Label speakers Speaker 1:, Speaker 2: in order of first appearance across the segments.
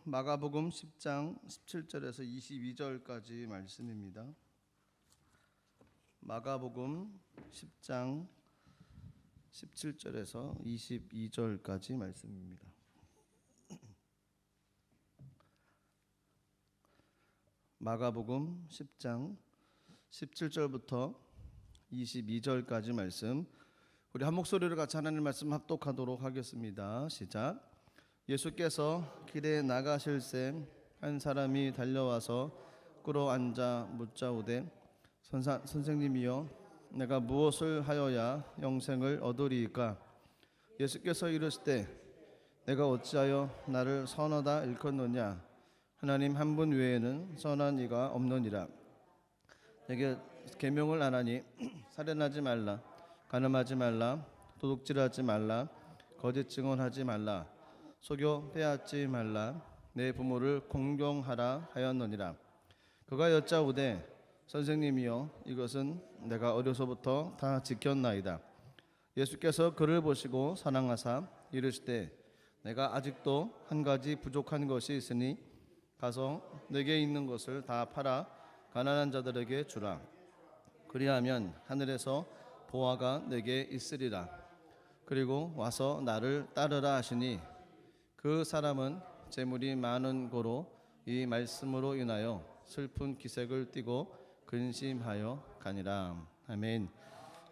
Speaker 1: 마가복음 10장 17절에서 22절까지 말씀입니다. 마가복음 10장 17절에서 22절까지 말씀입니다. 마가복음 10장 17절부터 22절까지 말씀, 우리 한 목소리로 같이 하나님 말씀 합독하도록 하겠습니다. 시작. 예수께서 길에 나가실새 한 사람이 달려와서 꿇어앉아 묻자오되 선생님이여 내가 무엇을 하여야 영생을 얻으리이까? 예수께서 이르시되 내가 어찌하여 나를 선하다 일컫느냐? 하나님 한 분 외에는 선한 이가 없느니라. 내게 계명을 안 하니 살인하지 말라, 간음하지 말라, 도둑질하지 말라, 거짓 증언하지 말라, 속여 빼앗지 말라, 내 부모를 공경하라 하였느니라. 그가 여짜오되 선생님이여 이것은 내가 어려서부터 다 지켰나이다. 예수께서 그를 보시고 사랑하사 이르시되 내가 아직도 한 가지 부족한 것이 있으니 가서 내게 있는 것을 다 팔아 가난한 자들에게 주라. 그리하면 하늘에서 보화가 내게 있으리라. 그리고 와서 나를 따르라 하시니 그 사람은 재물이 많은 고로 이 말씀으로 인하여 슬픈 기색을 띠고 근심하여 가니라. 아멘.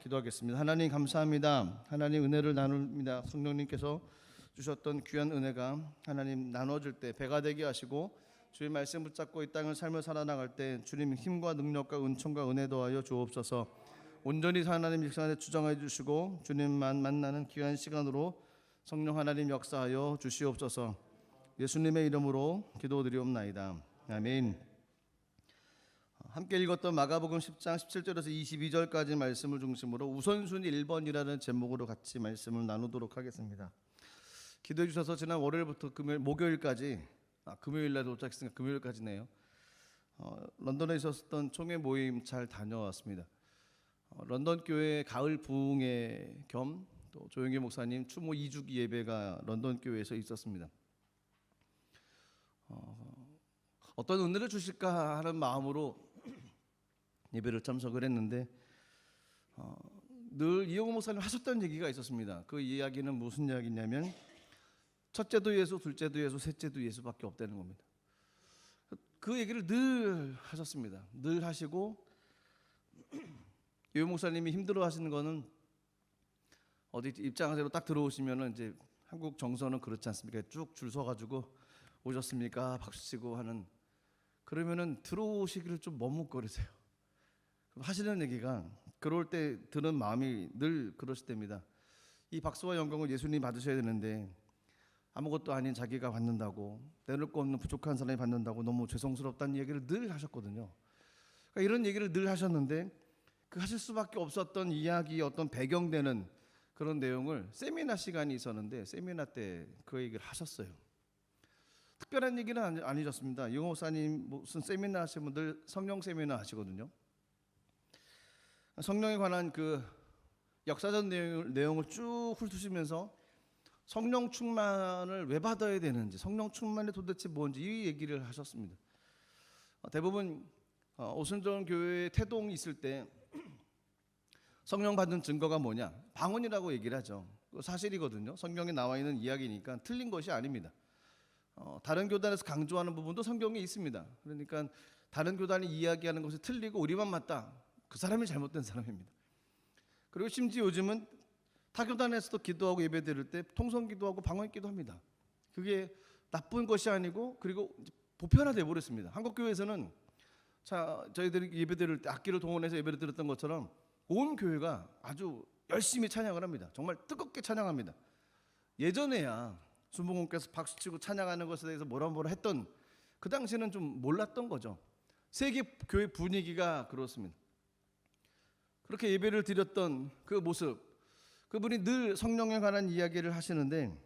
Speaker 1: 기도하겠습니다. 하나님 감사합니다. 하나님 은혜를 나눕니다. 성령님께서 주셨던 귀한 은혜가 하나님 나눠질 때 배가 되게 하시고 주의 말씀 붙잡고 이 땅을 삶을 살아나갈 때 주님 힘과 능력과 은총과 은혜 더하여 주옵소서. 온전히 하나님 이 시간에 주장해 주시고 주님만 만나는 귀한 시간으로 성령 하나님 역사하여 주시옵소서. 예수님의 이름으로 기도드리옵나이다. 아멘. 함께 읽었던 마가복음 10장 17절에서 22절까지 말씀을 중심으로 우선순위 1번이라는 제목으로 같이 말씀을 나누도록 하겠습니다. 기도해 주셔서 지난 월요일부터 목요일까지 금요일날 도착했으니까 금요일까지네요. 런던에 있었던 총회 모임 잘 다녀왔습니다. 런던 교회 가을 부흥회 겸 또 조영기 목사님 추모 2주기 예배가 런던 교회에서 있었습니다. 어떤 은혜를 주실까 하는 마음으로 예배를 참석을 했는데 늘 이영호 목사님 하셨던 얘기가 있었습니다. 그 이야기는 무슨 이야기냐면 첫째도 예수, 둘째도 예수, 셋째도 예수밖에 없다는 겁니다. 그 얘기를 늘 하셨습니다. 늘 하시고 이영호 목사님이 힘들어 하시는 거는 어디 입장하세요 딱 들어오시면은 이제 한국 정서는 그렇지 않습니까? 쭉 줄 서가지고 오셨습니까? 박수치고 하는, 그러면은 들어오시기를 좀 머뭇거리세요. 하시는 얘기가 그럴 때 드는 마음이 늘 그러실 때입니다. 이 박수와 영광을 예수님이 받으셔야 되는데 아무것도 아닌 자기가 받는다고, 내놓을 거 없는 부족한 사람이 받는다고 너무 죄송스럽다는 얘기를 늘 하셨거든요. 그러니까 이런 얘기를 늘 하셨는데 그 하실 수밖에 없었던 이야기, 어떤 배경되는 그런 내용을 세미나 시간이 있었는데 세미나 때 그 얘기를 하셨어요. 특별한 얘기는 아니셨습니다. 영호 목사님 무슨 세미나 하시면 늘 성령 세미나 하시거든요. 성령에 관한 그 역사적 내용을 쭉 훑으시면서 성령 충만을 왜 받아야 되는지, 성령 충만이 도대체 뭔지 이 얘기를 하셨습니다. 대부분 오순절 교회 태동이 있을 때 성령 받은 증거가 뭐냐? 방언이라고 얘기를 하죠. 사실이거든요. 성경에 나와 있는 이야기니까 틀린 것이 아닙니다. 다른 교단에서 강조하는 부분도 성경에 있습니다. 그러니까 다른 교단이 이야기하는 것이 틀리고 우리만 맞다, 그 사람이 잘못된 사람입니다. 그리고 심지어 요즘은 타 교단에서도 기도하고 예배드릴 때 통성 기도하고 방언 기도합니다. 그게 나쁜 것이 아니고 그리고 보편화돼 버렸습니다. 한국 교회에서는 저희들이 예배드릴 때 악기를 동원해서 예배를 드렸던 것처럼 온 교회가 아주 열심히 찬양을 합니다. 정말 뜨겁게 찬양합니다. 예전에야 순복음께서 박수치고 찬양하는 것에 대해서 뭐라 했던 그 당시에는 좀 몰랐던 거죠. 세계 교회 분위기가 그렇습니다. 그렇게 예배를 드렸던 그 모습, 그분이 늘 성령에 관한 이야기를 하시는데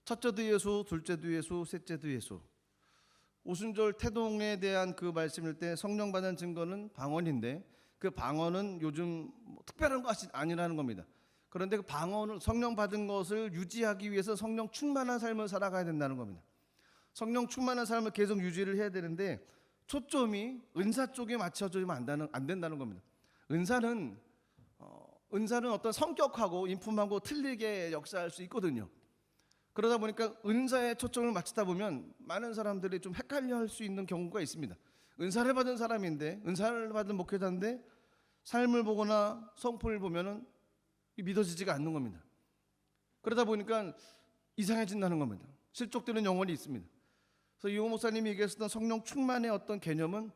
Speaker 1: 첫째도 예수, 둘째도 예수, 셋째도 예수. 오순절 태동에 대한 그 말씀일 때 성령 받은 증거는 방언인데 그 방언은 요즘 특별한 것이 아니라는 겁니다. 그런데 그 방언을, 성령 받은 것을 유지하기 위해서 성령 충만한 삶을 살아가야 된다는 겁니다. 성령 충만한 삶을 계속 유지를 해야 되는데 초점이 은사 쪽에 맞춰지면 안 된다는 겁니다. 은사는 어떤 성격하고 인품하고 틀리게 역사할 수 있거든요. 그러다 보니까 은사에 초점을 맞추다 보면 많은 사람들이 좀 헷갈려할 수 있는 경우가 있습니다. 은사를 받은 사람인데, 은사를 받은 목회자인데 삶을 보거나 성품을 보면은 믿어지지가 않는 겁니다. 그러다 보니까 이상해진다는 겁니다. 실족되는 영혼이 있습니다. 그래서 이호 목사님이 얘기했던 성령 충만의 어떤 개념은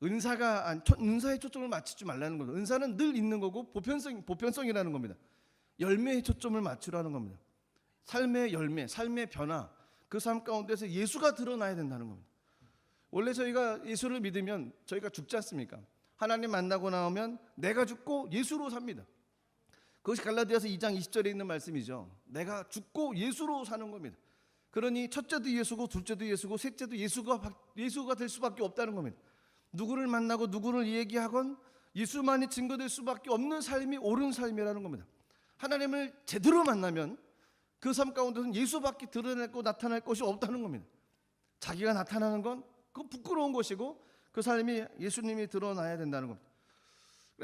Speaker 1: 은사에 초점을 맞추지 말라는 겁니다. 은사는 늘 있는 거고 보편성이라는 겁니다. 열매에 초점을 맞추라는 겁니다. 삶의 열매, 삶의 변화, 그 삶 가운데서 예수가 드러나야 된다는 겁니다. 원래 저희가 예수를 믿으면 저희가 죽지 않습니까? 하나님 만나고 나오면 내가 죽고 예수로 삽니다. 그것이 갈라디아서 2장 20절에 있는 말씀이죠. 내가 죽고 예수로 사는 겁니다. 그러니 첫째도 예수고 둘째도 예수고 셋째도 예수가 될 수밖에 없다는 겁니다. 누구를 만나고 누구를 얘기하건 예수만이 증거될 수밖에 없는 삶이 옳은 삶이라는 겁니다. 하나님을 제대로 만나면 그 삶 가운데서는 예수밖에 드러내고 나타날 것이 없다는 겁니다. 자기가 나타나는 건 그건 부끄러운 것이고 그 삶이 예수님이 드러나야 된다는 겁니다.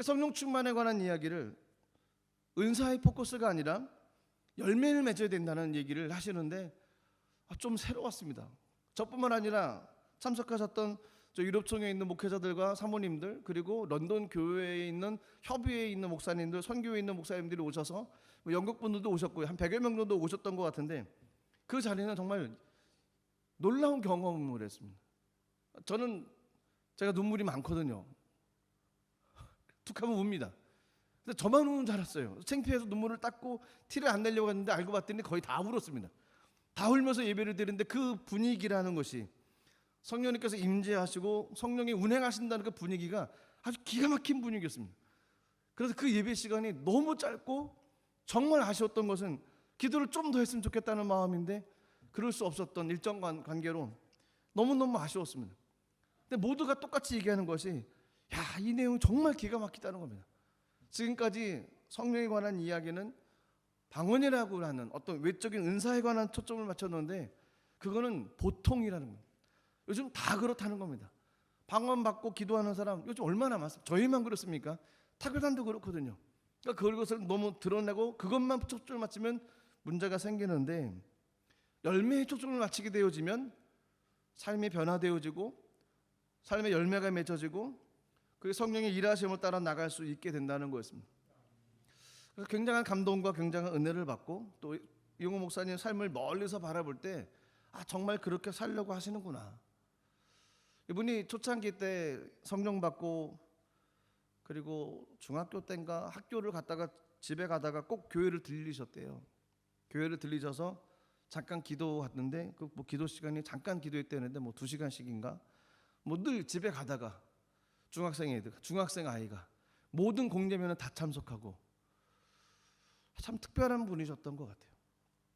Speaker 1: 성령 충만에 관한 이야기를 은사의 포커스가 아니라 열매를 맺어야 된다는 얘기를 하시는데 좀 새로웠습니다. 저뿐만 아니라 참석하셨던 저 유럽총회에 있는 목회자들과 사모님들, 그리고 런던 교회에 있는 협의회에 있는 목사님들, 선교회에 있는 목사님들이 오셔서 영국 분들도 오셨고요. 한 100여 명 정도 오셨던 것 같은데 그 자리는 정말 놀라운 경험을 했습니다. 제가 눈물이 많거든요. 툭하면 웁니다. 근데 저만 우는 줄 알았어요. 창피해서 눈물을 닦고 티를 안 내려고 했는데 알고 봤더니 거의 다 울었습니다. 다 울면서 예배를 드리는데 그 분위기라는 것이 성령님께서 임재하시고 성령이 운행하신다는 그 분위기가 아주 기가 막힌 분위기였습니다. 그래서 그 예배 시간이 너무 짧고 정말 아쉬웠던 것은 기도를 좀 더 했으면 좋겠다는 마음인데 그럴 수 없었던 일정 관계로 너무너무 아쉬웠습니다. 근데 모두가 똑같이 얘기하는 것이 이 내용이 정말 기가 막히다는 겁니다. 지금까지 성령에 관한 이야기는 방언이라고 하는 어떤 외적인 은사에 관한 초점을 맞췄는데 그거는 보통이라는 겁니다. 요즘 다 그렇다는 겁니다. 방언 받고 기도하는 사람 요즘 얼마나 많습니까? 저희만 그렇습니까? 타교단도 그렇거든요. 그러니까 그것을 너무 드러내고 그것만 초점을 맞추면 문제가 생기는데 열매에 초점을 맞추게 되어지면 삶이 변화되어지고 삶의 열매가 맺어지고 그 성령의 일하심을 따라 나갈 수 있게 된다는 거였습니다. 그래서 굉장한 감동과 굉장한 은혜를 받고 또 이용호 목사님 삶을 멀리서 바라볼 때 정말 그렇게 살려고 하시는구나. 이분이 초창기 때 성령 받고 그리고 중학교 때인가 학교를 갔다가 집에 가다가 꼭 교회를 들리셨대요. 교회를 들리셔서 잠깐 기도했는데 그 기도 시간이 잠깐 기도했다는데 2시간씩인가 늘 집에 가다가 중학생 아이가 모든 공예면은 다 참석하고 참 특별한 분이셨던 것 같아요.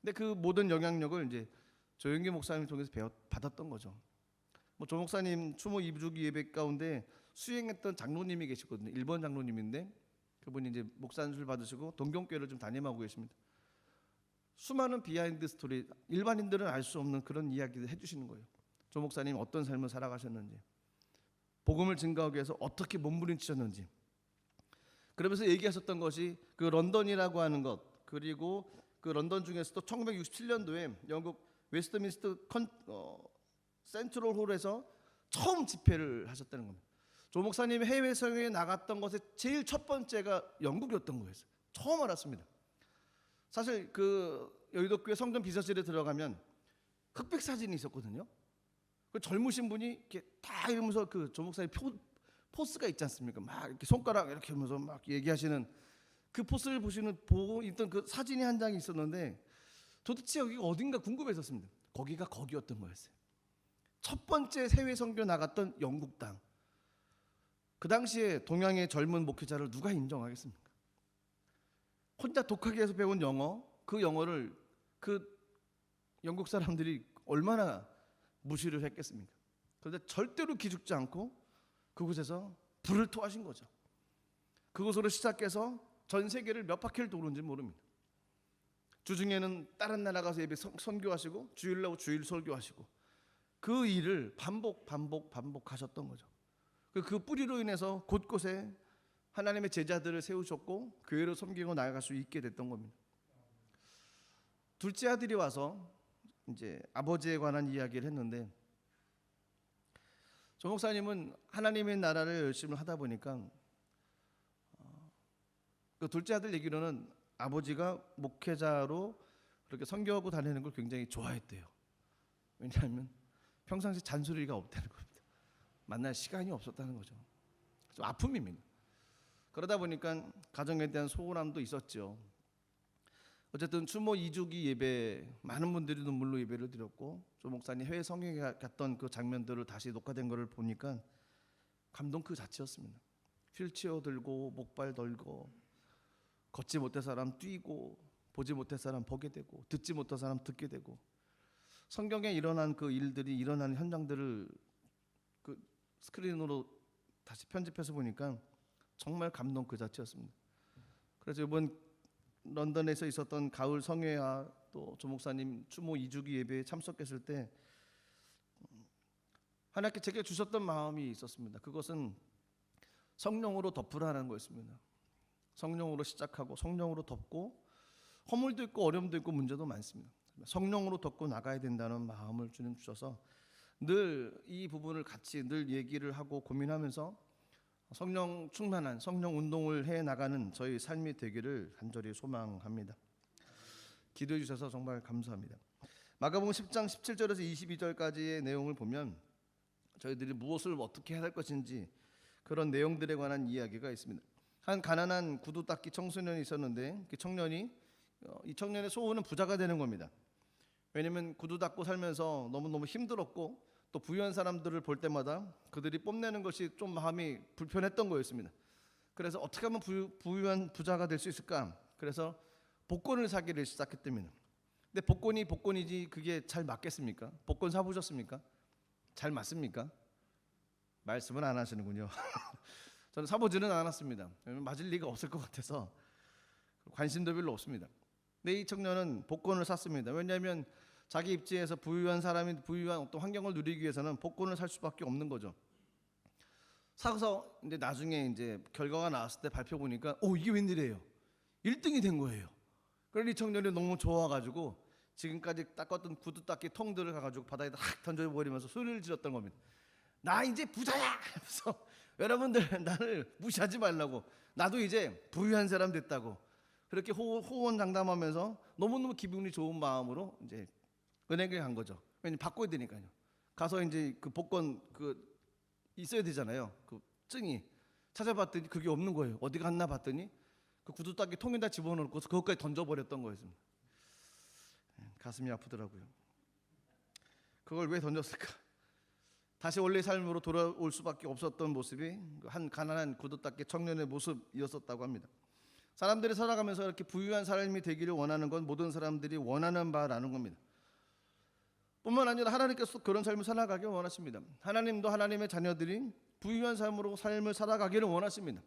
Speaker 1: 근데 그 모든 영향력을 이제 조영기 목사님 통해서 받았던 거죠. 조 목사님 추모 2주기 예배 가운데 수행했던 장로님이 계시거든요. 1번 장로님인데 그분이 이제 목사님을 받으시고 동경교회를 좀 담임하고 계십니다. 수많은 비하인드 스토리, 일반인들은 알 수 없는 그런 이야기를 해주시는 거예요. 조 목사님 어떤 삶을 살아가셨는지, 복음을 증거하기 위해서 어떻게 몸부림치셨는지. 그러면서 얘기하셨던 것이 그 런던이라고 하는 것, 그리고 그 런던 중에서도 1967년도에 영국 웨스트민스터 센트럴 홀에서 처음 집회를 하셨다는 겁니다. 조 목사님이 해외 성회에 나갔던 것에 제일 첫 번째가 영국이었던 거였어요. 처음 알았습니다. 사실 그 여의도교회 성전 비서실에 들어가면 흑백 사진이 있었거든요. 그 젊으신 분이 이렇게 다 이러면서 그 조 목사님 포스가 있지 않습니까? 막 이렇게 손가락 이렇게 하면서 막 얘기하시는 그 포스를 보고 있던 그 사진이 한 장이 있었는데 도대체 여기가 어딘가 궁금했었습니다. 거기가 거기였던 거였어요. 첫 번째 해외 선교 나갔던 영국 땅. 그 당시에 동양의 젊은 목회자를 누가 인정하겠습니까? 혼자 독하게 해서 배운 영어, 그 영어를 그 영국 사람들이 얼마나 무시를 했겠습니까? 그런데 절대로 기죽지 않고 그곳에서 불을 토하신 거죠. 그곳으로 시작해서 전 세계를 몇 바퀴를 도는지 모릅니다. 주중에는 다른 나라 가서 예배 선교하시고 주일날 주일 설교하시고 그 일을 반복하셨던 거죠. 그 뿌리로 인해서 곳곳에 하나님의 제자들을 세우셨고 교회를 섬기고 나아갈 수 있게 됐던 겁니다. 둘째 아들이 와서 이제 아버지에 관한 이야기를 했는데, 조 목사님은 하나님의 나라를 열심히 하다 보니까 그 둘째 아들 얘기로는 아버지가 목회자로 그렇게 선교하고 다니는 걸 굉장히 좋아했대요. 왜냐하면 평상시 잔소리가 없다는 겁니다. 만날 시간이 없었다는 거죠. 좀 아픔입니다. 그러다 보니까 가정에 대한 소홀함도 있었죠. 어쨌든 추모 2주기 예배 많은 분들이 눈물로 예배를 드렸고, 조 목사님 해외 성경에 갔던 그 장면들을 다시 녹화된 것을 보니까 감동 그 자체였습니다. 휠체어 들고 목발 들고 걷지 못할 사람 뛰고 보지 못할 사람 보게 되고 듣지 못할 사람 듣게 되고, 성경에 일어난 그 일들이 일어나는 현장들을 그 스크린으로 다시 편집해서 보니까 정말 감동 그 자체였습니다. 그래서 이번 런던에서 있었던 가을 성회와 또 조 목사님 추모 2주기 예배에 참석했을 때 하나님께 제게 주셨던 마음이 있었습니다. 그것은 성령으로 덮으라는 거였습니다. 성령으로 시작하고 성령으로 덮고, 허물도 있고 어려움도 있고 문제도 많습니다. 성령으로 덮고 나가야 된다는 마음을 주님 주셔서 늘 이 부분을 같이 늘 얘기를 하고 고민하면서 성령 충만한 성령 운동을 해 나가는 저희 삶이 되기를 간절히 소망합니다. 기도해 주셔서 정말 감사합니다. 마가복음 10장 17절에서 22절까지의 내용을 보면 저희들이 무엇을 어떻게 해야 할 것인지 그런 내용들에 관한 이야기가 있습니다. 한 가난한 구두 닦기 청소년이 있었는데 그 청년이 이 청년의 소원은 부자가 되는 겁니다. 왜냐하면 구두 닦고 살면서 너무너무 힘들었고 또 부유한 사람들을 볼 때마다 그들이 뽐내는 것이 좀 마음이 불편했던 거였습니다. 그래서 어떻게 하면 부유한 부자가 될 수 있을까? 그래서 복권을 사기를 시작했답니다. 근데 복권이 복권이지 그게 잘 맞겠습니까? 복권 사보셨습니까? 잘 맞습니까? 말씀은 안 하시는군요. 저는 사보지는 않았습니다. 맞을 리가 없을 것 같아서 관심도 별로 없습니다. 근데 이 청년은 복권을 샀습니다. 왜냐하면 자기 입지에서 부유한 사람이 부유한 어떤 환경을 누리기 위해서는 복권을 살 수밖에 없는 거죠. 사서 이제 나중에 이제 결과가 나왔을 때 발표 보니까 이게 웬일이에요? 1등이 된 거예요. 그래서 이 청년이 너무 좋아가지고 지금까지 닦았던 구두 닦기 통들을 가가지고 바닥에다 확 던져버리면서 소리를 질렀던 겁니다. 나 이제 부자야! 하면서 여러분들 나를 무시하지 말라고, 나도 이제 부유한 사람 됐다고 그렇게 호언장담하면서 너무너무 기분이 좋은 마음으로 이제 은행에 간 거죠. 왜냐면 바꿔야 되니까요. 가서 이제 그 복권 그 있어야 되잖아요. 그 증이 찾아봤더니 그게 없는 거예요. 어디 갔나 봤더니 그 구두 닦기 통에다 집어넣고 그것까지 던져버렸던 거였습니다. 가슴이 아프더라고요. 그걸 왜 던졌을까? 다시 원래 삶으로 돌아올 수밖에 없었던 모습이 한 가난한 구두 닦기 청년의 모습이었었다고 합니다. 사람들이 살아가면서 이렇게 부유한 삶이 되기를 원하는 건 모든 사람들이 원하는 바라는 겁니다. 뿐만 아니라 하나님께서 그런 삶을 살아가길 원하십니다. 하나님도 하나님의 자녀들이 부유한 삶으로 삶을 살아가기를 원하십니다.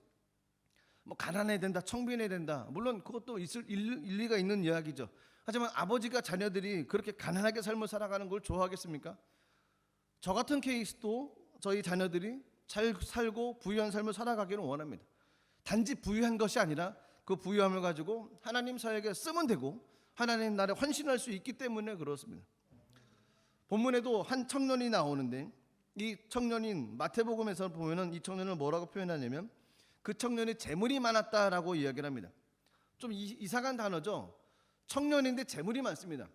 Speaker 1: 뭐 가난해야 된다, 청빈해야 된다, 물론 그것도 있을 일리가 있는 이야기죠. 하지만 아버지가 자녀들이 그렇게 가난하게 삶을 살아가는 걸 좋아하겠습니까? 저 같은 케이스도 저희 자녀들이 잘 살고 부유한 삶을 살아가기를 원합니다. 단지 부유한 것이 아니라 그 부유함을 가지고 하나님 사역에 쓰면 되고 하나님 나라에 헌신할 수 있기 때문에 그렇습니다. 본문에도 한 청년이 나오는데 이 청년인 마태복음에서 보면은 이 청년을 뭐라고 표현하냐면 그 청년이 재물이 많았다라고 이야기를 합니다. 좀 이상한 단어죠. 청년인데 재물이 많습니다.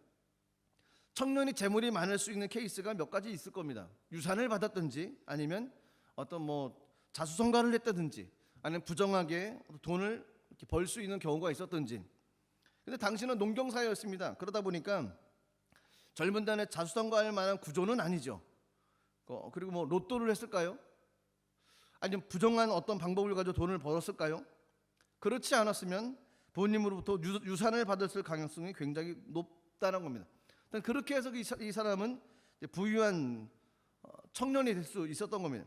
Speaker 1: 청년이 재물이 많을 수 있는 케이스가 몇 가지 있을 겁니다. 유산을 받았든지 아니면 어떤 뭐 자수성가를 했다든지 아니면 부정하게 돈을 벌 수 있는 경우가 있었든지. 근데 당신은 농경사였습니다. 그러다 보니까 젊은 단에 자수성가할 만한 구조는 아니죠. 그리고 뭐 로또를 했을까요? 아니면 부정한 어떤 방법을 가지고 돈을 벌었을까요? 그렇지 않았으면 부모님으로부터 유산을 받았을 가능성이 굉장히 높다는 겁니다. 그렇게 해서 이 사람은 부유한 청년이 될 수 있었던 겁니다.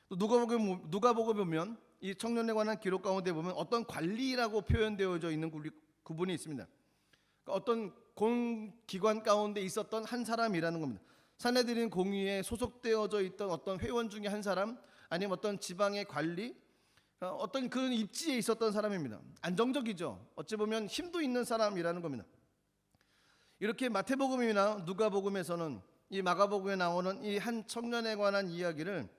Speaker 1: 또 누가복음에 보면 이 청년에 관한 기록 가운데 보면 어떤 관리라고 표현되어져 있는 구분이 있습니다. 그러니까 어떤 공기관 가운데 있었던 한 사람이라는 겁니다. 사내들인 공의에 소속되어져 있던 어떤 회원 중에 한 사람, 아니면 어떤 지방의 관리, 어떤 그런 입지에 있었던 사람입니다. 안정적이죠. 어찌 보면 힘도 있는 사람이라는 겁니다. 이렇게 마태복음이나 누가복음에서는 이 마가복음에 나오는 이 한 청년에 관한 이야기를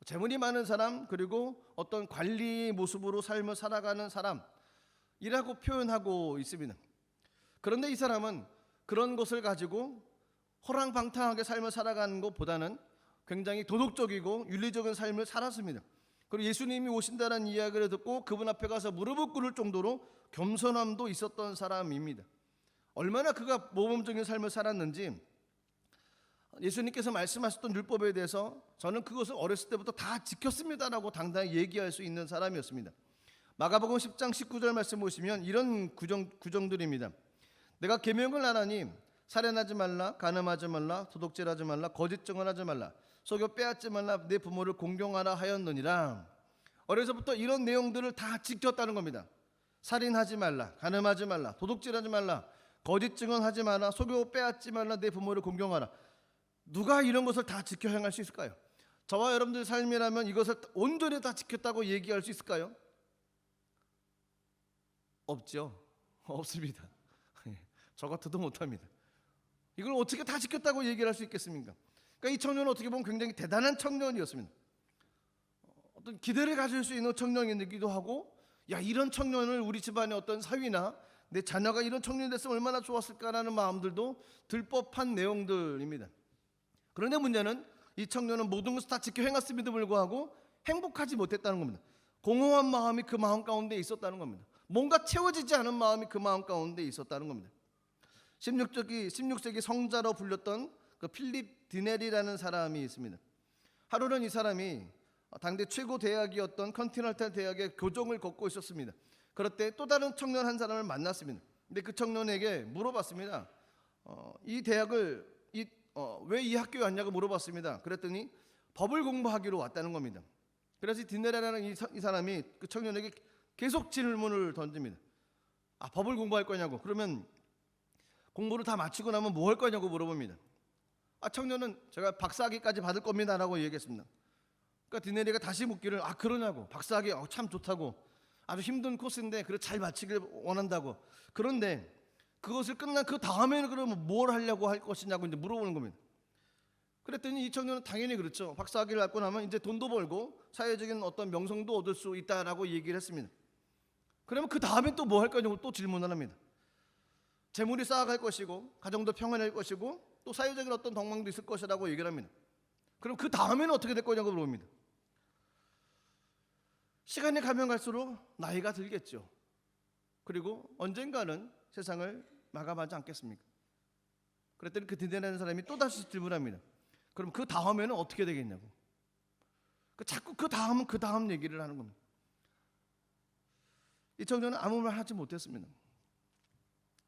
Speaker 1: 재물이 많은 사람, 그리고 어떤 관리 모습으로 삶을 살아가는 사람이라고 표현하고 있습니다. 그런데 이 사람은 그런 것을 가지고 호랑방탕하게 삶을 살아가는 것보다는 굉장히 도덕적이고 윤리적인 삶을 살았습니다. 그리고 예수님이 오신다는 이야기를 듣고 그분 앞에 가서 무릎을 꿇을 정도로 겸손함도 있었던 사람입니다. 얼마나 그가 모범적인 삶을 살았는지 예수님께서 말씀하셨던 율법에 대해서 저는 그것을 어렸을 때부터 다 지켰습니다라고 당당히 얘기할 수 있는 사람이었습니다. 마가복음 10장 19절 말씀 보시면 이런 구정들입니다. 내가 계명을 하나니 살인하지 말라, 간음하지 말라, 도둑질하지 말라, 거짓 증언하지 말라, 속여 빼앗지 말라, 내 부모를 공경하라 하였느니라. 어려서부터 이런 내용들을 다 지켰다는 겁니다. 살인하지 말라, 간음하지 말라, 도둑질하지 말라, 거짓 증언하지 말라, 속여 빼앗지 말라, 내 부모를 공경하라. 누가 이런 것을 다 지켜 행할 수 있을까요? 저와 여러분들의 삶이라면 이것을 온전히 다 지켰다고 얘기할 수 있을까요? 없죠. 없습니다. 저 같아도 못합니다. 이걸 어떻게 다 지켰다고 얘기를 할 수 있겠습니까? 그러니까 이 청년은 어떻게 보면 굉장히 대단한 청년이었습니다. 어떤 기대를 가질 수 있는 청년이기도 하고, 야, 이런 청년을 우리 집안의 어떤 사위나 내 자녀가 이런 청년이 됐으면 얼마나 좋았을까라는 마음들도 들 법한 내용들입니다. 그런데 문제는 이 청년은 모든 것을 다 지켜 행했음에도 불구하고 행복하지 못했다는 겁니다. 공허한 마음이 그 마음 가운데 있었다는 겁니다. 뭔가 채워지지 않은 마음이 그 마음 가운데 있었다는 겁니다. 16세기 성자로 불렸던 그 필립 디넬이라는 사람이 있습니다. 하루는 이 사람이 당대 최고 대학이었던 컨티넨탈 대학의 교정을 걷고 있었습니다. 그럴 때 또 다른 청년 한 사람을 만났습니다. 근데 그 청년에게 물어봤습니다. 이 대학을 왜 이 학교에 왔냐고 물어봤습니다. 그랬더니 법을 공부하기로 왔다는 겁니다. 그래서 디넬이라는 이 사람이 그 청년에게 계속 질문을 던집니다. 법을 공부할 거냐고. 그러면 공부를 다 마치고 나면 뭐 할 거냐고 물어봅니다. 청년은 제가 박사학위까지 받을 겁니다라고 얘기했습니다. 그러니까 디넬이가 다시 묻기를 그러냐고. 박사학위 참 좋다고. 아주 힘든 코스인데 그걸 잘 마치길 원한다고. 그런데 그것을 끝난 그 다음에는 그러면 뭘 하려고 할 것이냐고 이제 물어보는 겁니다. 그랬더니 이 청년은 당연히 그렇죠. 박사학위를 받고 나면 이제 돈도 벌고 사회적인 어떤 명성도 얻을 수 있다라고 얘기를 했습니다. 그러면 그 다음에 또 뭐 할 거냐고 또 질문을 합니다. 재물이 쌓아갈 것이고 가정도 평안할 것이고 또 사회적인 어떤 덕망도 있을 것이라고 얘기를 합니다. 그럼 그 다음에는 어떻게 될 거냐고 물어봅니다. 시간이 가면 갈수록 나이가 들겠죠. 그리고 언젠가는 세상을 마감하지 않겠습니까? 그랬더니 그 디넬이라는 사람이 또다시 질문합니다. 그럼 그 다음에는 어떻게 되겠냐고. 자꾸 그 다음 얘기를 하는 겁니다. 이 청년은 아무 말 하지 못했습니다.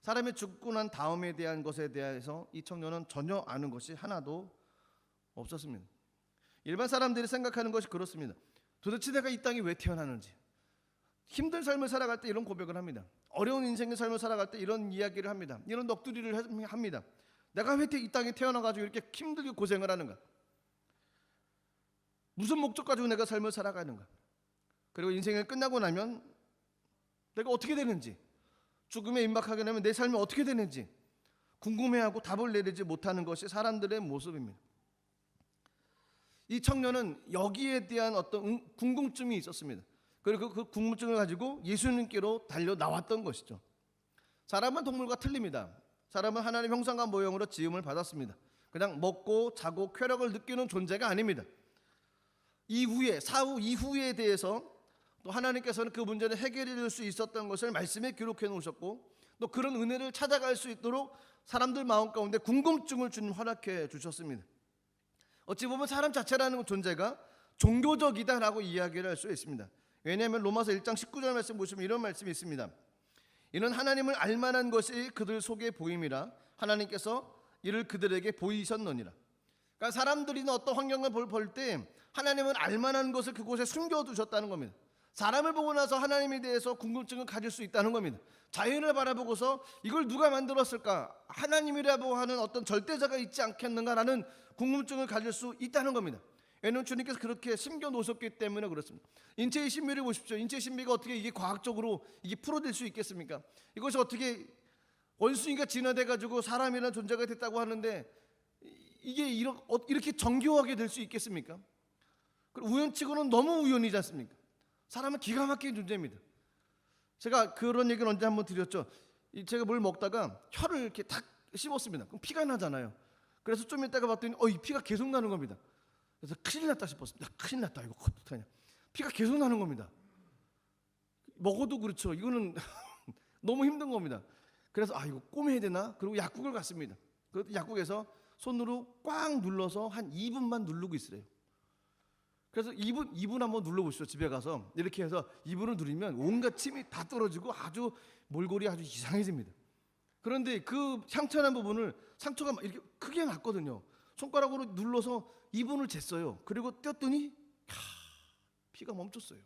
Speaker 1: 사람이 죽고 난 다음에 대한 것에 대해서 이 청년은 전혀 아는 것이 하나도 없었습니다. 일반 사람들이 생각하는 것이 그렇습니다. 도대체 내가 이 땅에 왜 태어나는지, 힘든 삶을 살아갈 때 이런 고백을 합니다. 어려운 인생의 삶을 살아갈 때 이런 이야기를 합니다. 이런 넋두리를 합니다. 내가 왜 이 땅에 태어나가지고 이렇게 힘들게 고생을 하는가? 무슨 목적 가지고 내가 삶을 살아가는가? 그리고 인생을 끝나고 나면 내가 어떻게 되는지, 죽음에 임박하게 되면 내 삶이 어떻게 되는지 궁금해하고 답을 내리지 못하는 것이 사람들의 모습입니다. 이 청년은 여기에 대한 어떤 궁금증이 있었습니다. 그리고 그 궁금증을 가지고 예수님께로 달려 나왔던 것이죠. 사람은 동물과 틀립니다. 사람은 하나님의 형상과 모형으로 지음을 받았습니다. 그냥 먹고 자고 쾌락을 느끼는 존재가 아닙니다. 사후 이후에 대해서 또 하나님께서는 그 문제를 해결해 줄 수 있었던 것을 말씀에 기록해 놓으셨고, 또 그런 은혜를 찾아갈 수 있도록 사람들 마음 가운데 궁금증을 주님 허락해 주셨습니다. 어찌 보면 사람 자체라는 존재가 종교적이다라고 이야기를 할 수 있습니다. 왜냐하면 로마서 1장 19절 말씀 보시면 이런 말씀이 있습니다. 이는 하나님을 알만한 것이 그들 속에 보임이라 하나님께서 이를 그들에게 보이셨느니라. 그러니까 사람들이 어떤 환경을 볼 때 하나님은 알만한 것을 그곳에 숨겨두셨다는 겁니다. 사람을 보고 나서 하나님에 대해서 궁금증을 가질 수 있다는 겁니다. 자연을 바라보고서 이걸 누가 만들었을까? 하나님이라고 하는 어떤 절대자가 있지 않겠는가라는 궁금증을 가질 수 있다는 겁니다. 왜냐하면 주님께서 그렇게 심겨놓으셨기 때문에 그렇습니다. 인체의 신비를 보십시오. 인체의 신비가 어떻게 이게 과학적으로 이게 풀어질 수 있겠습니까? 이것이 어떻게 원숭이가 진화돼가지고 사람이라는 존재가 됐다고 하는데 이게 이렇게 정교하게 될 수 있겠습니까? 우연치고는 너무 우연이지 않습니까? 사람은 기가 막힌 존재입니다. 제가 그런 얘기를 언제 한번 드렸죠. 제가 뭘 먹다가 혀를 이렇게 탁 씹었습니다. 그럼 피가 나잖아요. 그래서 좀 있다가 봤더니 이 피가 계속 나는 겁니다. 그래서 큰일 났다 싶었습니다. 큰일 났다, 이거 어떡하냐. 피가 계속 나는 겁니다. 먹어도 그렇죠. 이거는 너무 힘든 겁니다. 그래서 이거 꼬매야 되나? 그리고 약국을 갔습니다. 그 약국에서 손으로 꽉 눌러서 한 2분만 누르고 있으래요. 그래서 2분 한번 눌러보시죠. 집에 가서 이렇게 해서 2분을 누르면 온갖 침이 다 떨어지고 아주 몰골이 아주 이상해집니다. 그런데 그 상처난 부분을 상처가 이렇게 크게 났거든요. 손가락으로 눌러서 2분을 쟀어요. 그리고 뗐더니 피가 멈췄어요.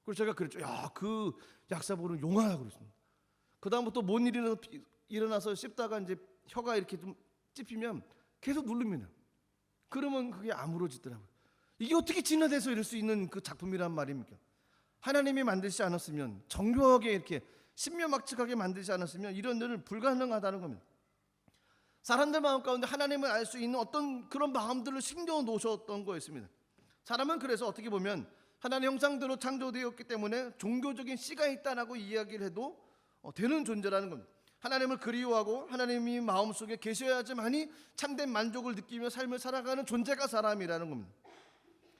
Speaker 1: 그래서 제가 그랬죠. 야, 그 약사분은 용하다고 그랬습니다. 그 다음부터 못 일어나서 씹다가 이제 혀가 이렇게 좀 찝히면 계속 누릅니다. 그러면 그게 아물어지더라고요. 이게 어떻게 진화돼서 이럴 수 있는 그 작품이란 말입니까? 하나님이 만들지 않았으면, 정교하게 이렇게 신묘막측하게 만들지 않았으면 이런 일은 불가능하다는 겁니다. 사람들 마음 가운데 하나님을 알 수 있는 어떤 그런 마음들을 심겨 놓으셨던 거였습니다. 사람은 그래서 어떻게 보면 하나님의 형상대로 창조되었기 때문에 종교적인 씨가 있다라고 이야기를 해도 되는 존재라는 겁니다. 하나님을 그리워하고 하나님이 마음속에 계셔야지만이 참된 만족을 느끼며 삶을 살아가는 존재가 사람이라는 겁니다.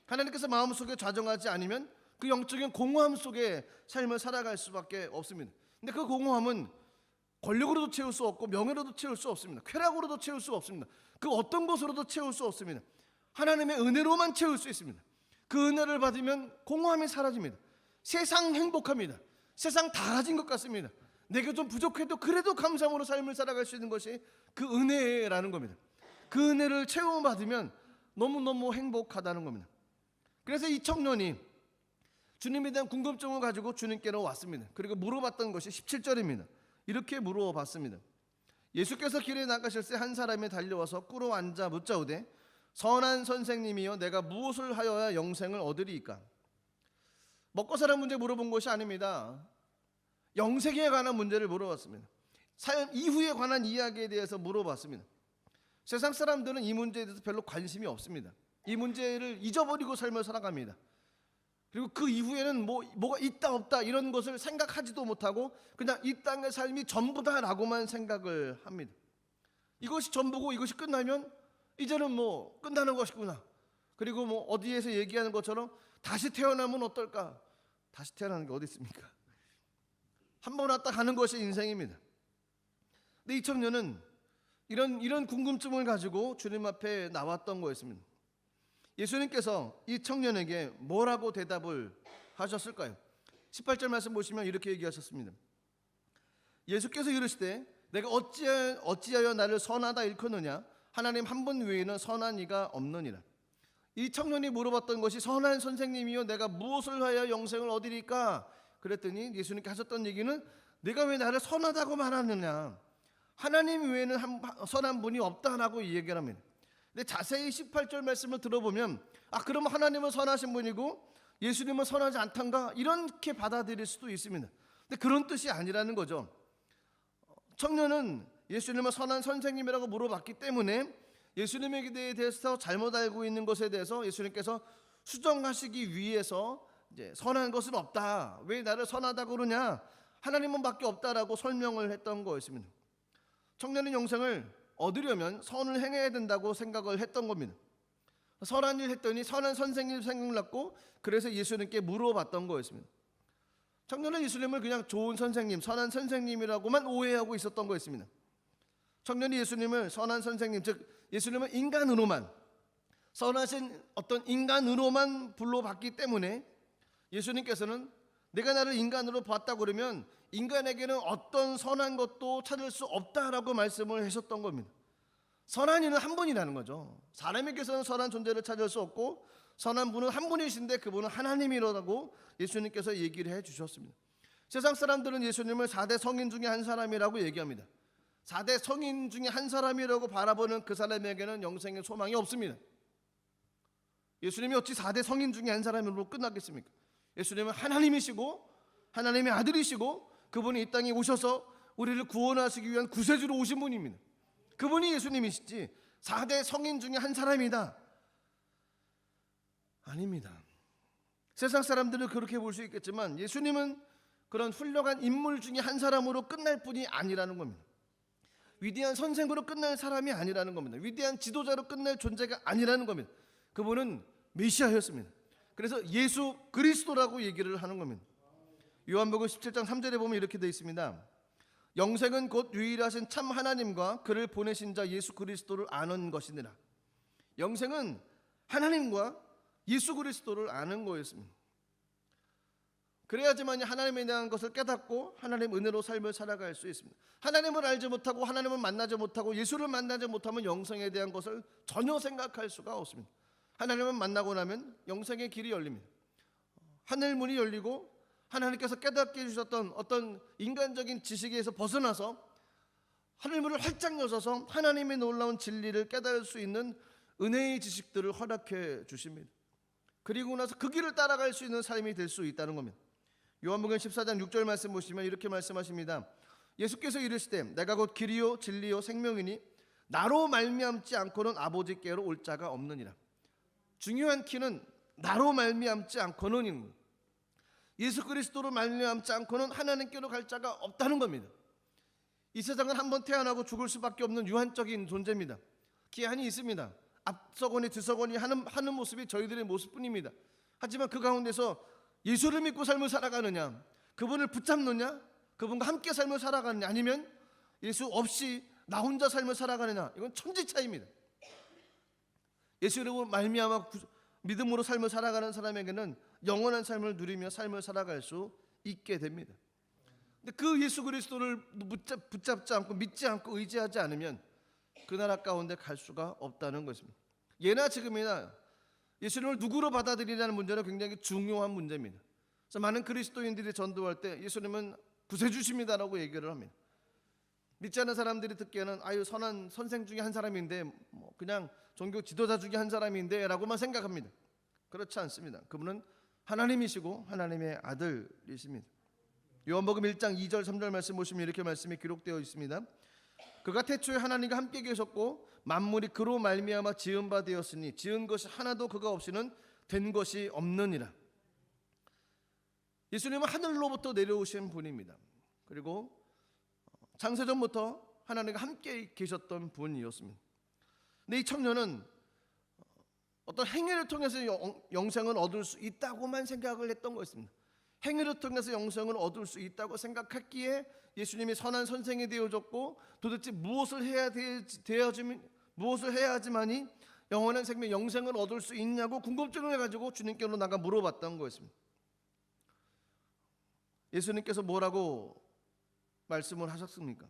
Speaker 1: 하나님께서 마음속에 좌정하지 않으면 그 영적인 공허함 속에 삶을 살아갈 수밖에 없습니다. 근데 그 공허함은 권력으로도 채울 수 없고 명예로도 채울 수 없습니다. 쾌락으로도 채울 수 없습니다. 그 어떤 것으로도 채울 수 없습니다. 하나님의 은혜로만 채울 수 있습니다. 그 은혜를 받으면 공허함이 사라집니다. 세상 행복합니다. 세상 다 가진 것 같습니다. 내가 좀 부족해도 그래도 감사함으로 삶을 살아갈 수 있는 것이 그 은혜라는 겁니다. 그 은혜를 체험받으면 너무너무 행복하다는 겁니다. 그래서 이 청년이 주님에 대한 궁금증을 가지고 주님께로 왔습니다. 그리고 물어봤던 것이 17절입니다. 이렇게 물어봤습니다. 예수께서 길에 나가실 때 한 사람이 달려와서 꿇어 앉아 묻자오되 선한 선생님이여 내가 무엇을 하여야 영생을 얻으리이까? 먹고 사는 문제 물어본 것이 아닙니다. 영생에 관한 문제를 물어봤습니다. 사연 이후에 관한 이야기에 대해서 물어봤습니다. 세상 사람들은 이 문제에 대해서 별로 관심이 없습니다. 이 문제를 잊어버리고 삶을 살아갑니다. 그리고 그 이후에는 뭐가 있다 없다 이런 것을 생각하지도 못하고 그냥 이 땅의 삶이 전부다라고만 생각을 합니다. 이것이 전부고 이것이 끝나면 이제는 끝나는 것이구나. 그리고 어디에서 얘기하는 것처럼 다시 태어나면 어떨까? 다시 태어나는 게 어디 있습니까? 한 번 왔다 가는 것이 인생입니다. 근데 이 청년은 이런 궁금증을 가지고 주님 앞에 나왔던 거였습니다. 예수님께서 이 청년에게 뭐라고 대답을 하셨을까요? 18절 말씀 보시면 이렇게 얘기하셨습니다. 예수께서 이르시되 내가 어찌하여 나를 선하다 일컫느냐? 하나님 한 분 외에는 선한 이가 없느니라. 이 청년이 물어봤던 것이 선한 선생님이여 내가 무엇을 하여 영생을 얻으리까? 그랬더니 예수님께 하셨던 얘기는 내가 왜 나를 선하다고 말하느냐? 하나님 외에는 선한 분이 없다라고 얘기를 합니다. 근데 자세히 18절 말씀을 들어보면 그럼 하나님은 선하신 분이고 예수님은 선하지 않던가 이렇게 받아들일 수도 있습니다. 근데 그런 뜻이 아니라는 거죠. 청년은 예수님은 선한 선생님이라고 물어봤기 때문에 예수님에 대해서 잘못 알고 있는 것에 대해서 예수님께서 수정하시기 위해서 이제 선한 것은 없다. 왜 나를 선하다고 그러냐? 하나님은 밖에 없다라고 설명을 했던 거였습니다. 청년은 영생을 얻으려면 선을 행해야 된다고 생각을 했던 겁니다. 선한 일 했더니 선한 선생님 생각났고 그래서 예수님께 물어봤던 거였습니다. 청년은 예수님을 그냥 좋은 선생님, 선한 선생님이라고만 오해하고 있었던 거였습니다. 청년이 예수님을 선한 선생님, 즉 예수님은 인간으로만 선하신 어떤 인간으로만 불러봤기 때문에 예수님께서는 내가 나를 인간으로 봤다고 그러면 인간에게는 어떤 선한 것도 찾을 수 없다라고 말씀을 하셨던 겁니다. 선한 이는 한 분이라는 거죠. 사람에게서는 선한 존재를 찾을 수 없고 선한 분은 한 분이신데 그분은 하나님이라고 예수님께서 얘기를 해주셨습니다. 세상 사람들은 예수님을 4대 성인 중에 한 사람이라고 얘기합니다. 4대 성인 중에 한 사람이라고 바라보는 그 사람에게는 영생의 소망이 없습니다. 예수님이 어찌 4대 성인 중에 한 사람으로 끝났겠습니까? 예수님은 하나님이시고 하나님의 아들이시고 그분이 이 땅에 오셔서 우리를 구원하시기 위한 구세주로 오신 분입니다. 그분이 예수님이시지 4대 성인 중에 한 사람이다, 아닙니다. 세상 사람들은 그렇게 볼 수 있겠지만 예수님은 그런 훌륭한 인물 중에 한 사람으로 끝날 뿐이 아니라는 겁니다. 위대한 선생으로 끝날 사람이 아니라는 겁니다. 위대한 지도자로 끝날 존재가 아니라는 겁니다. 그분은 메시아였습니다. 그래서 예수 그리스도라고 얘기를 하는 겁니다. 요한복음 17장 3절에 보면 이렇게 되어 있습니다. 영생은 곧 유일하신 참 하나님과 그를 보내신 자 예수 그리스도를 아는 것이니라. 영생은 하나님과 예수 그리스도를 아는 거였습니다. 그래야지만 하나님에 대한 것을 깨닫고 하나님 은혜로 삶을 살아갈 수 있습니다. 하나님을 알지 못하고 하나님을 만나지 못하고 예수를 만나지 못하면 영생에 대한 것을 전혀 생각할 수가 없습니다. 하나님을 만나고 나면 영생의 길이 열립니다. 하늘 문이 열리고 하나님께서 깨닫게 해주셨던 어떤 인간적인 지식에서 벗어나서 하늘문을 활짝 여셔서 하나님의 놀라운 진리를 깨달을 수 있는 은혜의 지식들을 허락해 주십니다. 그리고 나서 그 길을 따라갈 수 있는 삶이 될 수 있다는 겁니다. 요한복음 14장 6절 말씀 보시면 이렇게 말씀하십니다. 예수께서 이르시되 내가 곧 길이요 진리요 생명이니 나로 말미암지 않고는 아버지께로 올 자가 없느니라. 중요한 키는 나로 말미암지 않고는, 예수 그리스도로 말미암지 않고는 하나님께로 갈 자가 없다는 겁니다. 이 세상은 한번 태어나고 죽을 수밖에 없는 유한적인 존재입니다. 기한이 있습니다. 앞서거니 뒤서거니 하는 모습이 저희들의 모습뿐입니다. 하지만 그 가운데서 예수를 믿고 삶을 살아가느냐, 그분을 붙잡느냐, 그분과 함께 삶을 살아가느냐, 아니면 예수 없이 나 혼자 삶을 살아가느냐, 이건 천지 차이입니다. 예수로 말미암아 믿음으로 삶을 살아가는 사람에게는 영원한 삶을 누리며 삶을 살아갈 수 있게 됩니다. 근데 그 예수 그리스도를 붙잡지 않고 믿지 않고 의지하지 않으면 그 나라 가운데 갈 수가 없다는 것입니다. 예나 지금이나 예수님을 누구로 받아들이냐는 문제는 굉장히 중요한 문제입니다. 그래서 많은 그리스도인들이 전도할 때 예수님은 구세주십니다라고 얘기를 합니다. 믿지 않는 사람들이 듣기에는 아유 선한 선생 중에 한 사람인데 뭐 그냥 종교 지도자 중에 한 사람인데 라고만 생각합니다. 그렇지 않습니다. 그분은 하나님이시고 하나님의 아들이십니다. 요한복음 1장 2절 3절 말씀 보시면 이렇게 말씀이 기록되어 있습니다. 그가 태초에 하나님과 함께 계셨고 만물이 그로 말미암아 지은 바 되었으니 지은 것이 하나도 그가 없이는 된 것이 없느니라. 예수님은 하늘로부터 내려오신 분입니다. 그리고 창세전부터 하나님과 함께 계셨던 분이었습니다. 근데 이 청년은 어떤 행위를 통해서 영생을 얻을 수 있다고만 생각을 했던 것입니다. 행위를 통해서 영생을 얻을 수 있다고 생각했기에 예수님이 선한 선생이 되어줬고 도대체 무엇을 해야지만이 영원한 생명 영생을 얻을 수 있냐고 궁금증을 가지고 주님께로 나가 물어봤던 거였습니다. 예수님께서 뭐라고 말씀을 하셨습니까?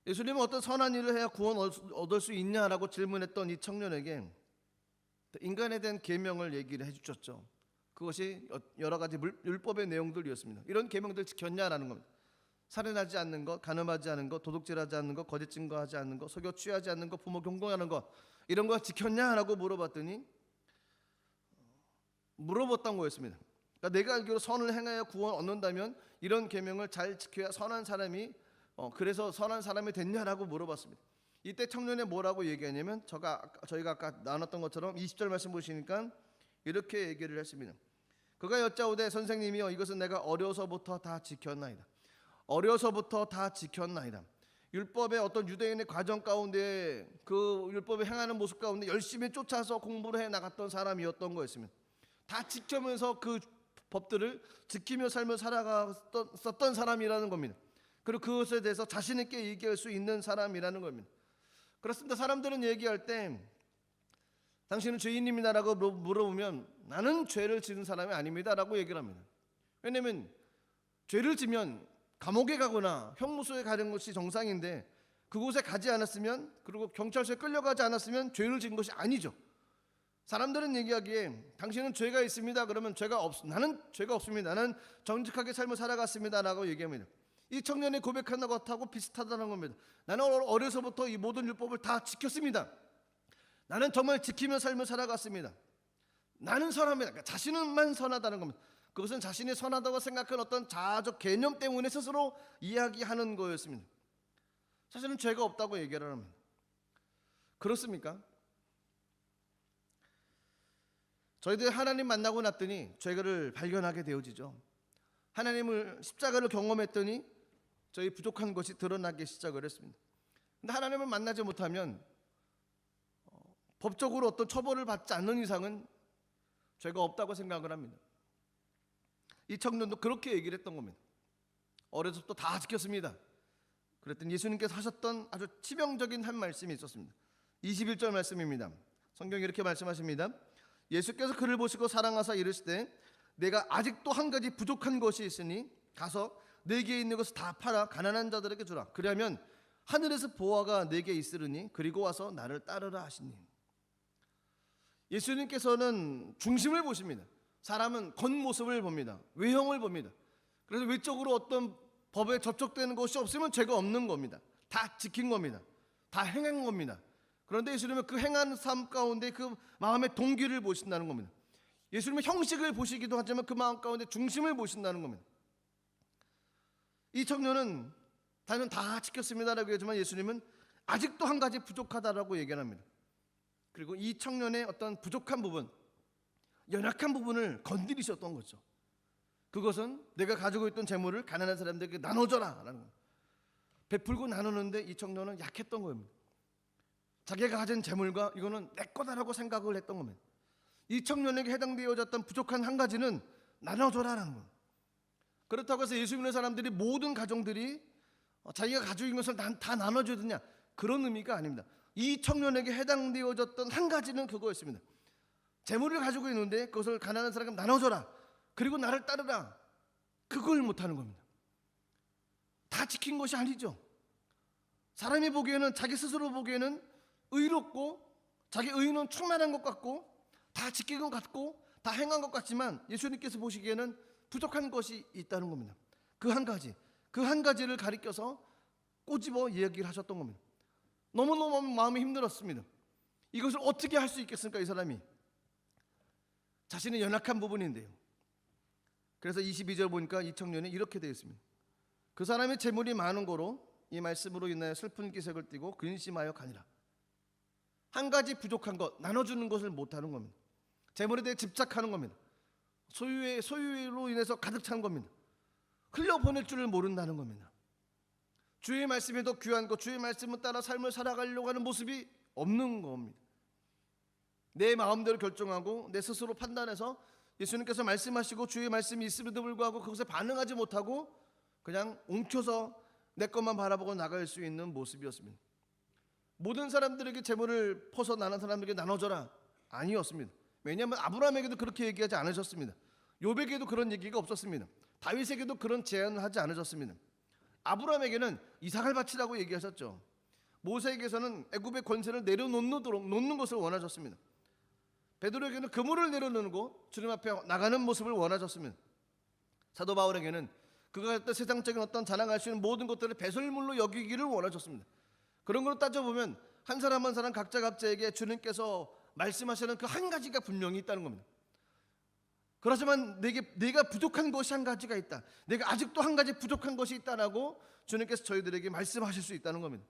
Speaker 1: 예수님은 어떤 선한 일을 해야 구원 얻을 수 있냐라고 질문했던 이 청년에게 인간에 대한 계명을 얘기를 해주셨죠. 그것이 여러 가지 율법의 내용들이었습니다. 이런 계명들 지켰냐라는 겁니다. 살인하지 않는 것, 간음하지 않는 것, 도둑질하지 않는 것, 거짓 증거하지 않는 것, 속여 취하지 않는 것, 부모 경공하는 것, 이런 거 지켰냐라고 물어봤더니 물어봤던 거였습니다. 그러니까 내가 알기로 선을 행하여 구원 얻는다면 이런 계명을 잘 지켜야 선한 사람이 그래서 선한 사람이 됐냐라고 물어봤습니다. 이때 청년이 뭐라고 얘기하냐면 저희가 아까 나눴던 것처럼 20절 말씀 보시니까 이렇게 얘기를 했습니다. 그가 여짜오되 선생님이여 이것은 내가 어려서부터 다 지켰나이다. 어려서부터 다 지켰나이다. 율법의 어떤 유대인의 과정 가운데 그 율법을 행하는 모습 가운데 열심히 쫓아서 공부를 해 나갔던 사람이었던 거였습니다. 다 지키면서 그 법들을 지키며 삶을 살아갔었던 사람이라는 겁니다. 그리고 그것에 대해서 자신 있게 얘기할 수 있는 사람이라는 겁니다. 그렇습니다. 사람들은 얘기할 때 당신은 죄인입니다라고 물어보면 나는 죄를 지은 사람이 아닙니다라고 얘기를 합니다. 왜냐하면 죄를 지면 감옥에 가거나 형무소에 가는 것이 정상인데 그곳에 가지 않았으면 그리고 경찰서에 끌려가지 않았으면 죄를 지은 것이 아니죠. 사람들은 얘기하기에 당신은 죄가 있습니다. 그러면 나는 죄가 없습니다. 나는 정직하게 삶을 살아갔습니다라고 얘기합니다. 이 청년이 고백한 것하고 비슷하다는 겁니다. 나는 어려서부터 이 모든 율법을 다 지켰습니다. 나는 정말 지키며 삶을 살아갔습니다. 나는 선합니다. 그러니까 자신은만 선하다는 겁니다. 그것은 자신이 선하다고 생각한 어떤 자아적 개념 때문에 스스로 이야기하는 거였습니다. 사실은 죄가 없다고 얘기를 합니다. 그렇습니까? 저희들 하나님 만나고 났더니 죄를 발견하게 되어지죠. 하나님을 십자가를 경험했더니 저희 부족한 것이 드러나기 시작을 했습니다. 근데 하나님을 만나지 못하면 법적으로 어떤 처벌을 받지 않는 이상은 죄가 없다고 생각을 합니다. 이 청년도 그렇게 얘기를 했던 겁니다. 어려서부터 다 지켰습니다. 그랬더니 예수님께서 하셨던 아주 치명적인 한 말씀이 있었습니다. 21절 말씀입니다. 성경이 이렇게 말씀하십니다. 예수께서 그를 보시고 사랑하사 이르시되 내가 아직도 한 가지 부족한 것이 있으니 가서 내게 있는 것을 다 팔아 가난한 자들에게 주라. 그리하면 하늘에서 보화가 내게 있으리니 그리고 와서 나를 따르라 하시니. 예수님께서는 중심을 보십니다. 사람은 겉모습을 봅니다. 외형을 봅니다. 그래서 외적으로 어떤 법에 접촉되는 것이 없으면 죄가 없는 겁니다. 다 지킨 겁니다. 다 행한 겁니다. 그런데 예수님은 그 행한 삶 가운데 그 마음의 동기를 보신다는 겁니다. 예수님은 형식을 보시기도 하지만 그 마음 가운데 중심을 보신다는 겁니다. 이 청년은 나는 다 지켰습니다라고 하지만 예수님은 아직도 한 가지 부족하다라고 얘기합니다. 그리고 이 청년의 어떤 부족한 부분, 연약한 부분을 건드리셨던 거죠. 그것은 내가 가지고 있던 재물을 가난한 사람들에게 나눠줘라 라는 거예요. 베풀고 나누는데 이 청년은 약했던 겁니다. 자기가 가진 재물과 이거는 내 거다라고 생각을 했던 겁니다. 이 청년에게 해당되어졌던 부족한 한 가지는 나눠줘라라는 거예요. 그렇다고 해서 예수 믿는 사람들이 모든 가정들이 자기가 가지고 있는 것을 다 나눠줘야 되냐, 그런 의미가 아닙니다. 이 청년에게 해당되어졌던 한 가지는 그거였습니다. 재물을 가지고 있는데 그것을 가난한 사람에게 나눠줘라, 그리고 나를 따르라. 그걸 못하는 겁니다. 다 지킨 것이 아니죠. 사람이 보기에는, 자기 스스로 보기에는 의롭고 자기 의는 충만한 것 같고 다 지킨 것 같고 다 행한 것 같지만 예수님께서 보시기에는 부족한 것이 있다는 겁니다. 그 한 가지, 그 한 가지를 가리켜서 꼬집어 이야기를 하셨던 겁니다. 너무너무 마음이 힘들었습니다. 이것을 어떻게 할 수 있겠습니까? 이 사람이 자신의 연약한 부분인데요. 그래서 22절 보니까 이 청년이 이렇게 되어 있습니다. 그 사람의 재물이 많은 거로 이 말씀으로 인하여 슬픈 기색을 띠고 근심하여 가니라. 한 가지 부족한 것, 나눠주는 것을 못하는 겁니다. 재물에 대해 집착하는 겁니다. 소유로 인해서 가득 찬 겁니다. 흘려보낼 줄을 모른다는 겁니다. 주의 말씀이 더 귀한 것, 주의 말씀을 따라 삶을 살아가려고 하는 모습이 없는 겁니다. 내 마음대로 결정하고 내 스스로 판단해서 예수님께서 말씀하시고 주의 말씀이 있음에도 불구하고 그것에 반응하지 못하고 그냥 웅켜서 내 것만 바라보고 나갈 수 있는 모습이었습니다. 모든 사람들에게 재물을 퍼서 나는 사람에게 나눠줘라, 아니었습니다. 왜냐하면 아브라함에게도 그렇게 얘기하지 않으셨습니다. 욥에게도 그런 얘기가 없었습니다. 다윗에게도 그런 제안을 하지 않으셨습니다. 아브라함에게는 이삭을 바치라고 얘기하셨죠. 모세에게서는 애굽의 권세를 놓는 것을 원하셨습니다. 베드로에게는 그물을 내려놓고 주님 앞에 나가는 모습을 원하셨습니다. 사도 바울에게는 그가 했던 세상적인 어떤 자랑할 수 있는 모든 것들을 배설물로 여기기를 원하셨습니다. 그런 걸로 따져보면 한 사람 한 사람 각자에게 주님께서 말씀하시는 그 한 가지가 분명히 있다는 겁니다. 그렇지만 내가 부족한 것이 한 가지가 있다, 내가 아직도 한 가지 부족한 것이 있다라고 주님께서 저희들에게 말씀하실 수 있다는 겁니다.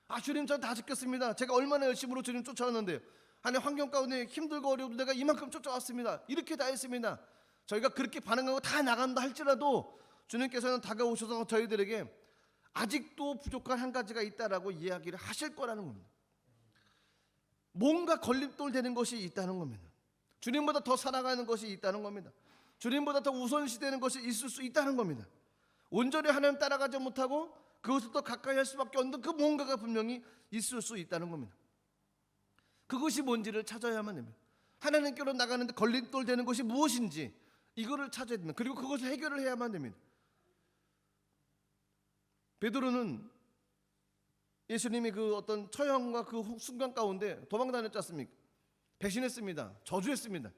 Speaker 1: 아, 주님 저 다 지켰습니다. 제가 얼마나 열심으로 주님 쫓아왔는데요. 아니 환경 가운데 힘들고 어려워도 내가 이만큼 쫓아왔습니다. 이렇게 다 했습니다. 저희가 그렇게 반응하고 다 나간다 할지라도 주님께서는 다가오셔서 저희들에게 아직도 부족한 한 가지가 있다라고 이야기를 하실 거라는 겁니다. 뭔가 걸림돌 되는 것이 있다는 겁니다. 주님보다 더 살아가는 것이 있다는 겁니다. 주님보다 더 우선시되는 것이 있을 수 있다는 겁니다. 온전히 하나님 따라가지 못하고 그것을 더 가까이 할 수밖에 없는 그 뭔가가 분명히 있을 수 있다는 겁니다. 그것이 뭔지를 찾아야만 됩니다. 하나님께로 나가는데 걸림돌 되는 것이 무엇인지 이거를 찾아야 됩니다. 그리고 그것을 해결을 해야만 됩니다. 베드로는 예수님이 그 어떤 처형과 그 순간 가운데 도망다녔지 않습니까? 배신했습니다. 저주했습니다.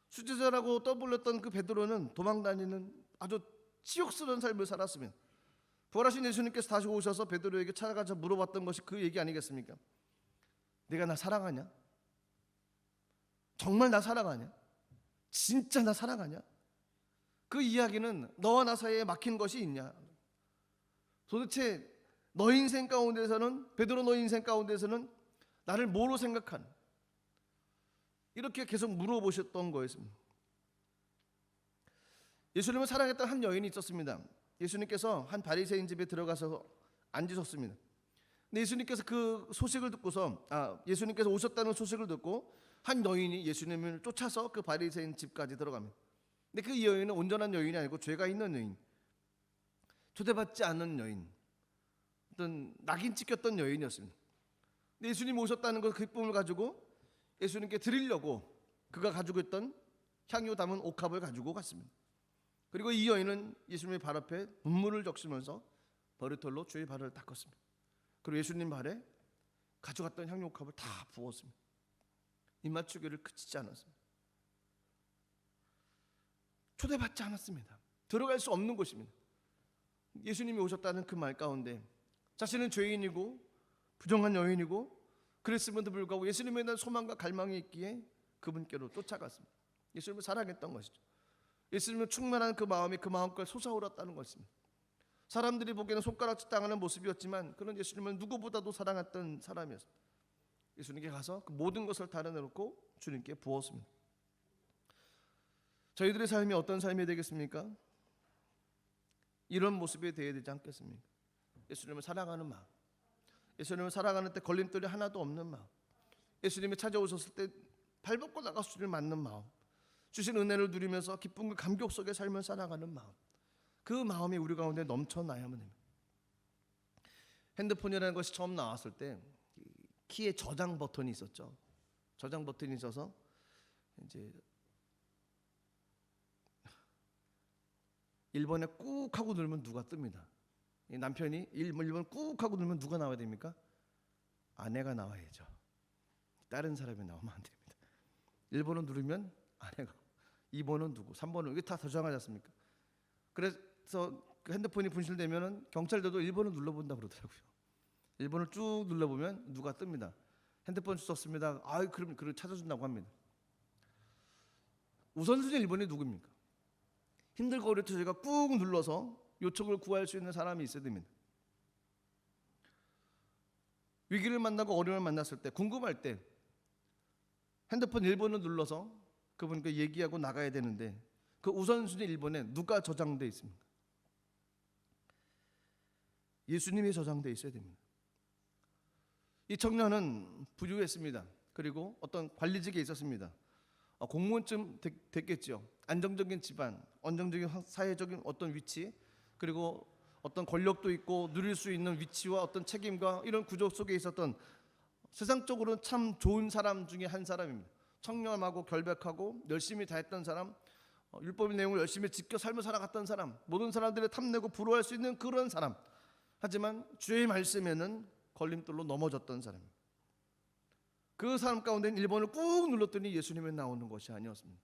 Speaker 1: 수제자라고 떠불렸던 그 베드로는 도망다니는 아주 치욕스러운 삶을 살았습니다. 부활하신 예수님께서 다시 오셔서 베드로에게 찾아가서 물어봤던 것이 그 얘기 아니겠습니까? 내가 나 사랑하냐? 정말 나 사랑하냐? 진짜 나 사랑하냐? 그 이야기는 너와 나 사이에 막힌 것이 있냐? 도대체 너 인생 가운데서는, 베드로 너 인생 가운데서는 나를 뭐로 생각하는? 이렇게 계속 물어보셨던 거였습니다. 예수님을 사랑했던 한 여인이 있었습니다. 예수님께서 한 바리새인 집에 들어가서 앉으셨습니다. 근데 예수님께서 그 소식을 듣고서 예수님께서 오셨다는 소식을 듣고 한 여인이 예수님을 쫓아서 그 바리새인 집까지 들어갑니다. 근데 그 여인은 온전한 여인이 아니고 죄가 있는 여인, 초대받지 않은 여인, 어떤 낙인 찍혔던 여인이었습니다. 근데 예수님 오셨다는 그 기쁨을 가지고 예수님께 드리려고 그가 가지고 있던 향유 담은 옥합을 가지고 갔습니다. 그리고 이 여인은 예수님의 발 앞에 눈물을 적시면서 머리털로 주의 발을 닦았습니다. 그리고 예수님 발에 가져갔던 향유 옥합을 다 부었습니다. 입맞추기를 그치지 않았습니다. 초대받지 않았습니다. 들어갈 수 없는 곳입니다. 예수님이 오셨다는 그 말 가운데 자신은 죄인이고 부정한 여인이고 그랬음에도 불구하고 예수님에 대한 소망과 갈망이 있기에 그분께로 쫓아갔습니다. 예수님을 사랑했던 것이죠. 예수님을 충만한 그 마음이 그 마음껏 솟아올랐다는 것입니다. 사람들이 보기에는 손가락질 당하는 모습이었지만 그는 예수님을 누구보다도 사랑했던 사람이었습니다. 예수님께 가서 그 모든 것을 다 내놓고 주님께 부었습니다. 저희들의 삶이 어떤 삶이 되겠습니까? 이런 모습이 되어야 되지 않겠습니까? 예수님을 사랑하는 마음, 예수님을 사랑하는 때 걸림돌이 하나도 없는 마음, 예수님이 찾아오셨을 때 발벗고 나가서 주를 맞는 마음, 주신 은혜를 누리면서 기쁨과 감격 속에 삶을 살아가는 마음, 그 마음이 우리 가운데 넘쳐나야만 됩니다. 핸드폰이라는 것이 처음 나왔을 때 키에 저장 버튼이 있었죠. 저장 버튼이 있어서 이제 1번에 꾹 하고 누르면 누가 뜹니다. 남편이 1번 꾹 하고 누르면 누가 나와야 됩니까? 아내가 나와야죠. 다른 사람이 나오면 안 됩니다. 1번을 누르면 아내가, 2번은 누구, 3번은 이게 다 저장하지 않습니까? 그래서 그 핸드폰이 분실되면 경찰들도 1번을 눌러본다 그러더라고요. 1번을 쭉 눌러보면 누가 뜹니다. 핸드폰 주셨습니다. 그럼 그를 찾아준다고 합니다. 우선순위 1번이 누구입니까? 힘들고 어려울 때 저희가 꾹 눌러서 요청을 구할 수 있는 사람이 있어야 됩니다. 위기를 만나고 어려움을 만났을 때, 궁금할 때 핸드폰 1번을 눌러서 그분과 얘기하고 나가야 되는데 그 우선순위 1번에 누가 저장되어 있습니까? 예수님이 저장되어 있어야 됩니다. 이 청년은 부유했습니다. 그리고 어떤 관리직에 있었습니다. 공무원쯤 됐겠죠. 안정적인 집안, 안정적인 사회적인 어떤 위치, 그리고 어떤 권력도 있고 누릴 수 있는 위치와 어떤 책임과 이런 구조 속에 있었던 세상적으로는 참 좋은 사람 중에 한 사람입니다. 청렴하고 결백하고 열심히 다했던 사람, 율법의 내용을 열심히 지켜 삶을 살아갔던 사람, 모든 사람들이 탐내고 부러워할 수 있는 그런 사람. 하지만 주의 말씀에는 걸림돌로 넘어졌던 사람입니다. 그 사람 가운데는 1번을 꾹 눌렀더니 예수님이 나오는 것이 아니었습니다.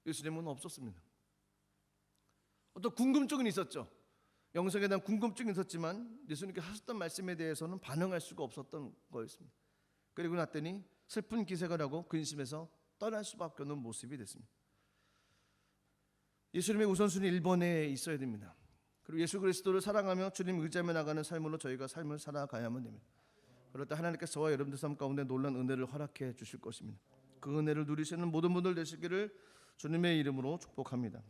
Speaker 1: 예수님은 없었습니다. 어떤 궁금증은 있었죠. 영성에 대한 궁금증이 있었지만 예수님께 하셨던 말씀에 대해서는 반응할 수가 없었던 거였습니다. 그리고 났더니 슬픈 기색을 하고 근심해서 떠날 수밖에 없는 모습이 됐습니다. 예수님의 우선순위 1번에 있어야 됩니다. 그리고 예수 그리스도를 사랑하며 주님 의지하며 나가는 삶으로 저희가 삶을 살아가야만 됩니다. 그럴 때 하나님께서 저와 여러분들 삶 가운데 놀라운 은혜를 허락해 주실 것입니다. 그 은혜를 누리시는 모든 분들 되시기를 주님의 이름으로 축복합니다.